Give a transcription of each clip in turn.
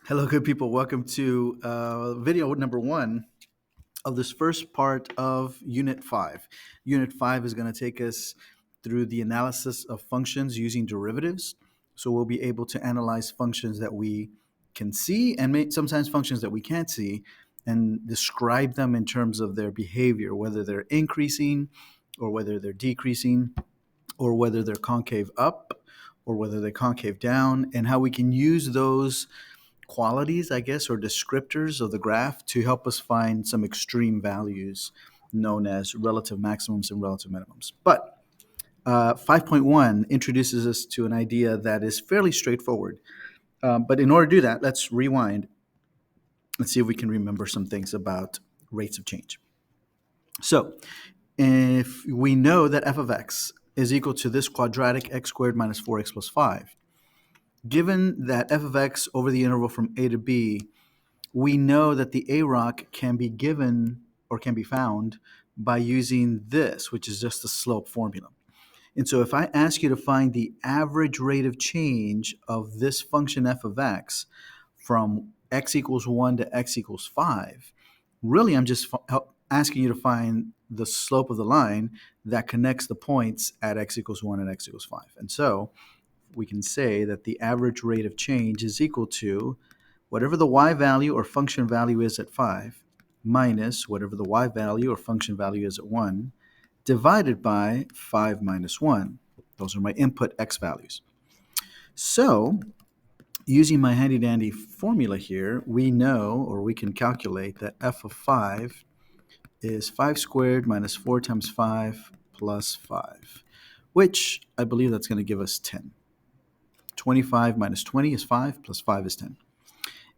Hello, good people. Welcome to video number one of this first part of Unit 5. Unit 5 is going to take us through the analysis of functions using derivatives. So we'll be able to analyze functions that we can see and sometimes functions that we can't see and describe them in terms of their behavior, whether they're increasing or whether they're decreasing or whether they're concave up or whether they're concave down, and how we can use those qualities, I guess, or descriptors of the graph to help us find some extreme values known as relative maximums and relative minimums. But 5.1 introduces us to an idea that is fairly straightforward. But in order to do that, let's rewind and see if we can remember some things about rates of change. So if we know that f of x is equal to this quadratic x squared minus 4x plus 5, given that f of x over the interval from a to b, we know that the AROC can be given or can be found by using this, which is just the slope formula. And so if I ask you to find the average rate of change of this function f of x from x equals 1 to x equals 5, really I'm just asking you to find the slope of the line that connects the points at x equals 1 and x equals 5. And so we can say that the average rate of change is equal to whatever the y value or function value is at 5 minus whatever the y value or function value is at 1 divided by 5 minus 1. Those are my input x values. So using my handy-dandy formula here, we know, or we can calculate, that f of 5 is 5 squared minus 4 times 5 plus 5, which I believe that's going to give us 10. 25 minus 20 is 5, plus 5 is 10.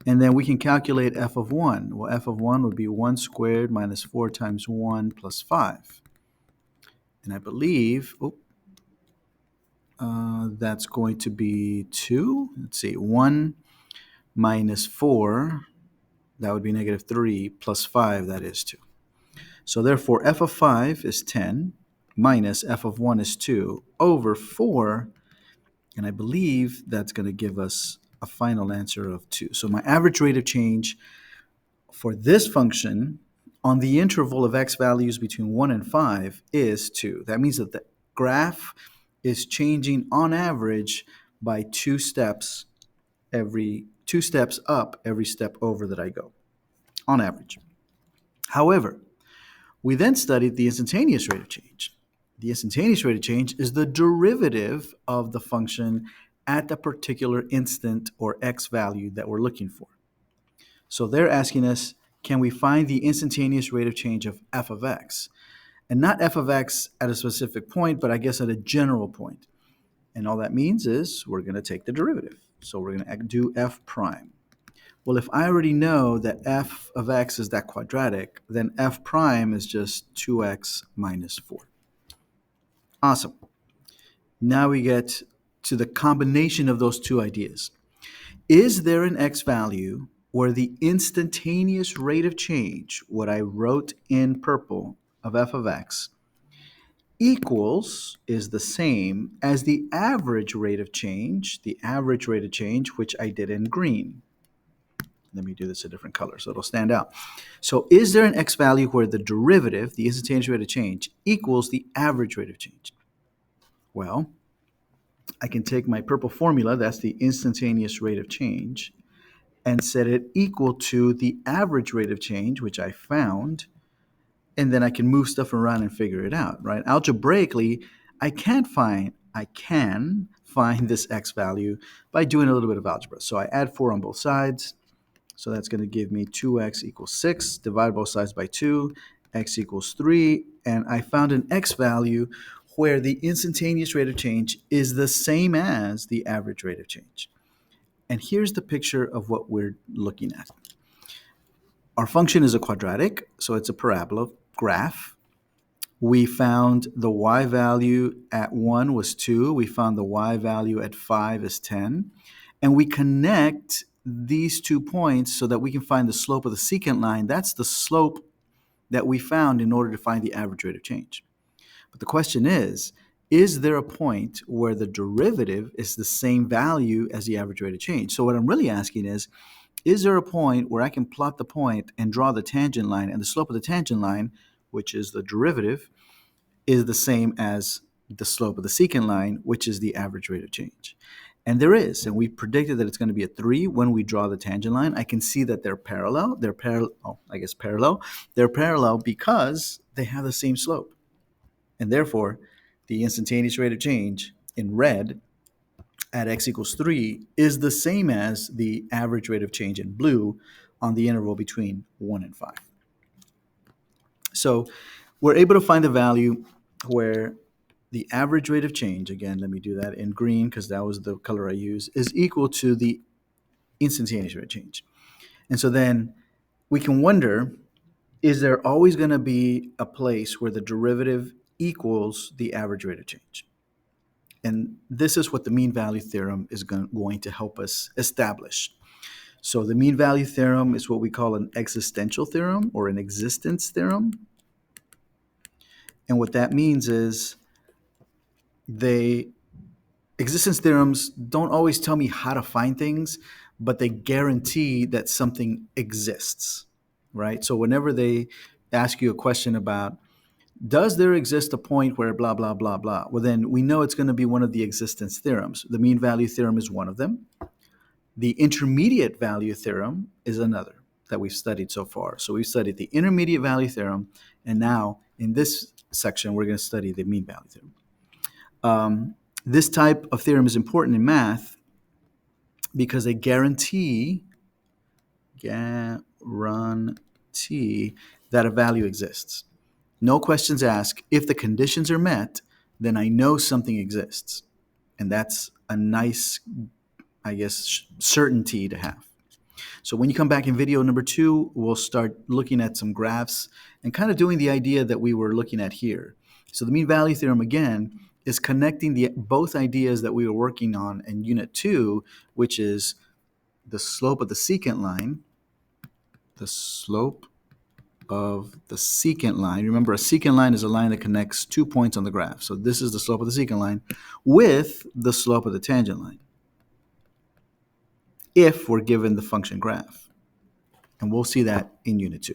And then we can calculate f of 1. Well, f of 1 would be 1 squared minus 4 times 1 plus 5. And I believe that's going to be 2. Let's see, 1 minus 4, that would be negative 3, plus 5, that is 2. So therefore, f of 5 is 10 minus f of 1 is 2 over 4, and I believe that's going to give us a final answer of 2. So my average rate of change for this function on the interval of x values between 1 and 5 is 2. That means that the graph is changing on average by 2 steps up every step over that I go, on average. However, we then studied the instantaneous rate of change. The instantaneous rate of change is the derivative of the function at the particular instant or x value that we're looking for. So they're asking us, can we find the instantaneous rate of change of f of x? And not f of x at a specific point, but I guess at a general point. And all that means is we're going to take the derivative. So we're going to do f prime. Well, if I already know that f of x is that quadratic, then f prime is just 2x minus 4. Awesome. Now we get to the combination of those two ideas. Is there an x value where the instantaneous rate of change, what I wrote in purple of f of x, is the same as the average rate of change, which I did in green? Let me do this a different color so it'll stand out. So is there an x value where the derivative, the instantaneous rate of change, equals the average rate of change? Well, I can take my purple formula, that's the instantaneous rate of change, and set it equal to the average rate of change, which I found, and then I can move stuff around and figure it out, right? Algebraically, I can find this x value by doing a little bit of algebra. So I add 4 on both sides. So that's going to give me 2x equals 6, divide both sides by 2, x equals 3, and I found an x value where the instantaneous rate of change is the same as the average rate of change. And here's the picture of what we're looking at. Our function is a quadratic, so it's a parabola graph. We found the y value at 1 was 2. We found the y value at 5 is 10. And we connect these 2 points so that we can find the slope of the secant line. That's the slope that we found in order to find the average rate of change. But the question is there a point where the derivative is the same value as the average rate of change? So what I'm really asking is is there a point where I can plot the point and draw the tangent line, and the slope of the tangent line, which is the derivative, is the same as the slope of the secant line, which is the average rate of change? And there is, and we predicted that it's going to be a 3 when we draw the tangent line. I can see that they're parallel. They're parallel. They're parallel because they have the same slope. And therefore, the instantaneous rate of change in red at x equals 3 is the same as the average rate of change in blue on the interval between 1 and 5. So we're able to find a value where the average rate of change, again, let me do that in green because that was the color I used, is equal to the instantaneous rate of change. And so then we can wonder, is there always going to be a place where the derivative equals the average rate of change? And this is what the mean value theorem is going to help us establish. So the mean value theorem is what we call an existential theorem or an existence theorem. And what that means is existence theorems don't always tell me how to find things, but they guarantee that something exists, right? So whenever they ask you a question about, does there exist a point where blah, blah, blah, blah? Well, then we know it's going to be one of the existence theorems. The mean value theorem is one of them. The intermediate value theorem is another that we've studied so far. So we've studied the intermediate value theorem, and now in this section, we're going to study the mean value theorem. This type of theorem is important in math because they guarantee that a value exists. No questions asked. If the conditions are met, then I know something exists. And that's a nice, I guess, certainty to have. So when you come back in video number 2, we'll start looking at some graphs and kind of doing the idea that we were looking at here. So the mean value theorem, again, is connecting both ideas that we were working on in Unit 2, which is the slope of the secant line, Remember, a secant line is a line that connects 2 points on the graph. So this is the slope of the secant line with the slope of the tangent line, if we're given the function graph. And we'll see that in Unit 2.